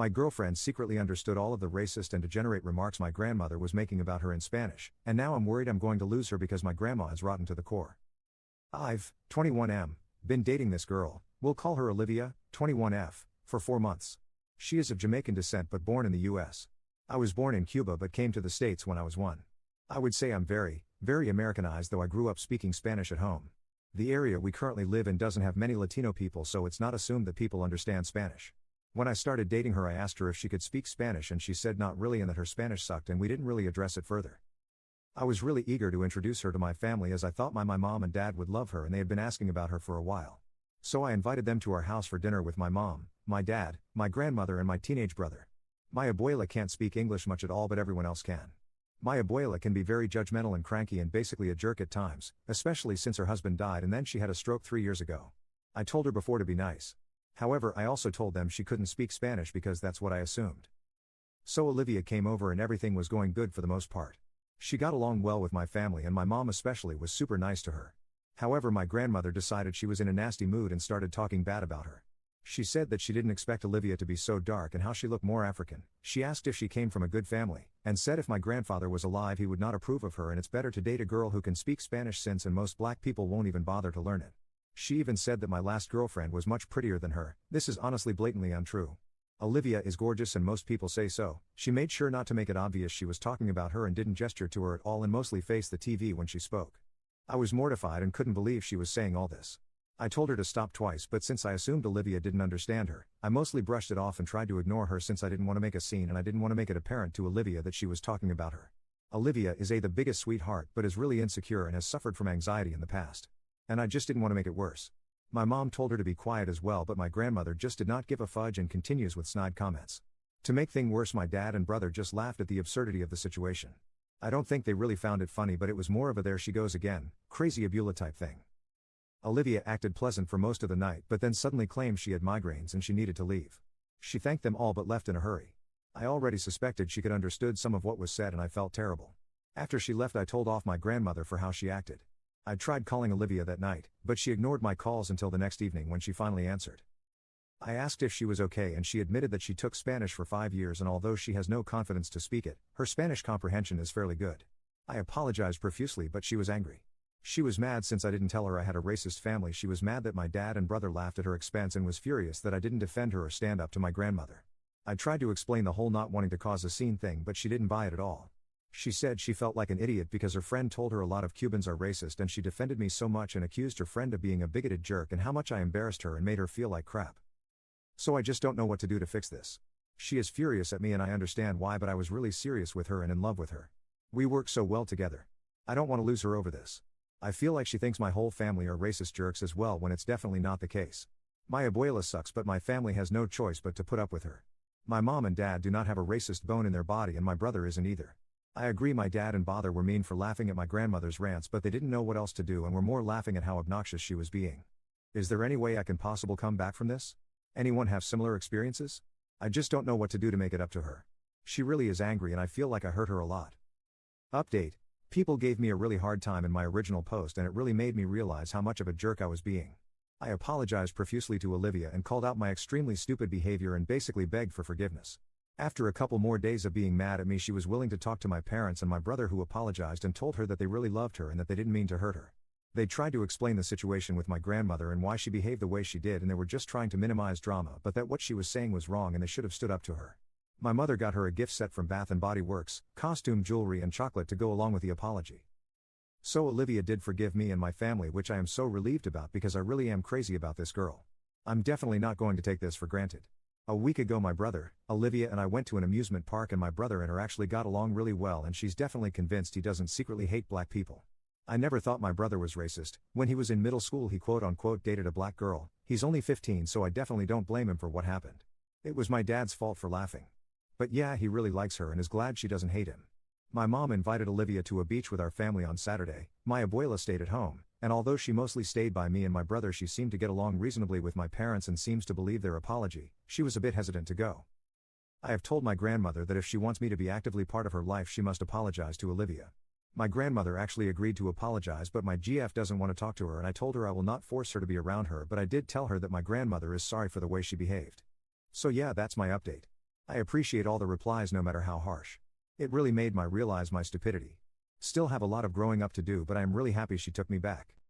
My girlfriend secretly understood all of the racist and degenerate remarks my grandmother was making about her in Spanish, and now I'm worried I'm going to lose her because my grandma is rotten to the core. I've, 21M, been dating this girl, we'll call her Olivia, 21F, for 4 months. She is of Jamaican descent but born in the US. I was born in Cuba but came to the States when I was 1. I would say I'm very Americanized, though I grew up speaking Spanish at home. The area we currently live in doesn't have many Latino people, so it's not assumed that people understand Spanish. When I started dating her, I asked her if she could speak Spanish and she said not really and that her Spanish sucked, and we didn't really address it further. I was really eager to introduce her to my family as I thought my mom and dad would love her and they had been asking about her for a while. So I invited them to our house for dinner with my mom, my dad, my grandmother and my teenage brother. My abuela can't speak English much at all, but everyone else can. My abuela can be very judgmental and cranky and basically a jerk at times, especially since her husband died and then she had a stroke 3 years ago. I told her before to be nice. However, I also told them she couldn't speak Spanish because that's what I assumed. So Olivia came over and everything was going good for the most part. She got along well with my family and my mom especially was super nice to her. However, my grandmother decided she was in a nasty mood and started talking bad about her. She said that she didn't expect Olivia to be so dark and how she looked more African. She asked if she came from a good family, and said if my grandfather was alive he would not approve of her and it's better to date a girl who can speak Spanish since and most black people won't even bother to learn it. She even said that my last girlfriend was much prettier than her. This is honestly blatantly untrue. Olivia is gorgeous and most people say so. She made sure not to make it obvious she was talking about her and didn't gesture to her at all and mostly faced the TV when she spoke. I was mortified and couldn't believe she was saying all this. I told her to stop twice, but since I assumed Olivia didn't understand her, I mostly brushed it off and tried to ignore her since I didn't want to make a scene and I didn't want to make it apparent to Olivia that she was talking about her. Olivia is the biggest sweetheart but is really insecure and has suffered from anxiety in the past. And I just didn't want to make it worse. My mom told her to be quiet as well, but my grandmother just did not give a fudge and continues with snide comments. To make things worse, my dad and brother just laughed at the absurdity of the situation. I don't think they really found it funny, but it was more of a there she goes again, crazy Abula type thing. Olivia acted pleasant for most of the night but then suddenly claimed she had migraines and she needed to leave. She thanked them all but left in a hurry. I already suspected she could understood some of what was said and I felt terrible. After she left I told off my grandmother for how she acted. I tried calling Olivia that night, but she ignored my calls until the next evening when she finally answered. I asked if she was okay and she admitted that she took Spanish for 5 years and although she has no confidence to speak it, her Spanish comprehension is fairly good. I apologized profusely but she was angry. She was mad since I didn't tell her I had a racist family. She was mad that my dad and brother laughed at her expense and was furious that I didn't defend her or stand up to my grandmother. I tried to explain the whole not wanting to cause a scene thing but she didn't buy it at all. She said she felt like an idiot because her friend told her a lot of Cubans are racist and she defended me so much and accused her friend of being a bigoted jerk and how much I embarrassed her and made her feel like crap. So I just don't know what to do to fix this. She is furious at me and I understand why, but I was really serious with her and in love with her. We work so well together. I don't want to lose her over this. I feel like she thinks my whole family are racist jerks as well when it's definitely not the case. My abuela sucks but my family has no choice but to put up with her. My mom and dad do not have a racist bone in their body and my brother isn't either. I agree my dad and father were mean for laughing at my grandmother's rants but they didn't know what else to do and were more laughing at how obnoxious she was being. Is there any way I can possibly come back from this? Anyone have similar experiences? I just don't know what to do to make it up to her. She really is angry and I feel like I hurt her a lot. Update. People gave me a really hard time in my original post and it really made me realize how much of a jerk I was being. I apologized profusely to Olivia and called out my extremely stupid behavior and basically begged for forgiveness. After a couple more days of being mad at me, she was willing to talk to my parents and my brother, who apologized and told her that they really loved her and that they didn't mean to hurt her. They tried to explain the situation with my grandmother and why she behaved the way she did and they were just trying to minimize drama, but that what she was saying was wrong and they should have stood up to her. My mother got her a gift set from Bath & Body Works, costume, jewelry and chocolate to go along with the apology. So Olivia did forgive me and my family, which I am so relieved about because I really am crazy about this girl. I'm definitely not going to take this for granted. A week ago my brother, Olivia and I went to an amusement park and my brother and her actually got along really well and she's definitely convinced he doesn't secretly hate black people. I never thought my brother was racist. When he was in middle school he quote-unquote dated a black girl. He's only 15 so I definitely don't blame him for what happened. It was my dad's fault for laughing. But yeah, he really likes her and is glad she doesn't hate him. My mom invited Olivia to a beach with our family on Saturday. My abuela stayed at home, and although she mostly stayed by me and my brother, she seemed to get along reasonably with my parents and seems to believe their apology. She was a bit hesitant to go. I have told my grandmother that if she wants me to be actively part of her life she must apologize to Olivia. My grandmother actually agreed to apologize but my GF doesn't want to talk to her and I told her I will not force her to be around her, but I did tell her that my grandmother is sorry for the way she behaved. So yeah, that's my update. I appreciate all the replies no matter how harsh. It really made me realize my stupidity. Still have a lot of growing up to do, but I am really happy she took me back.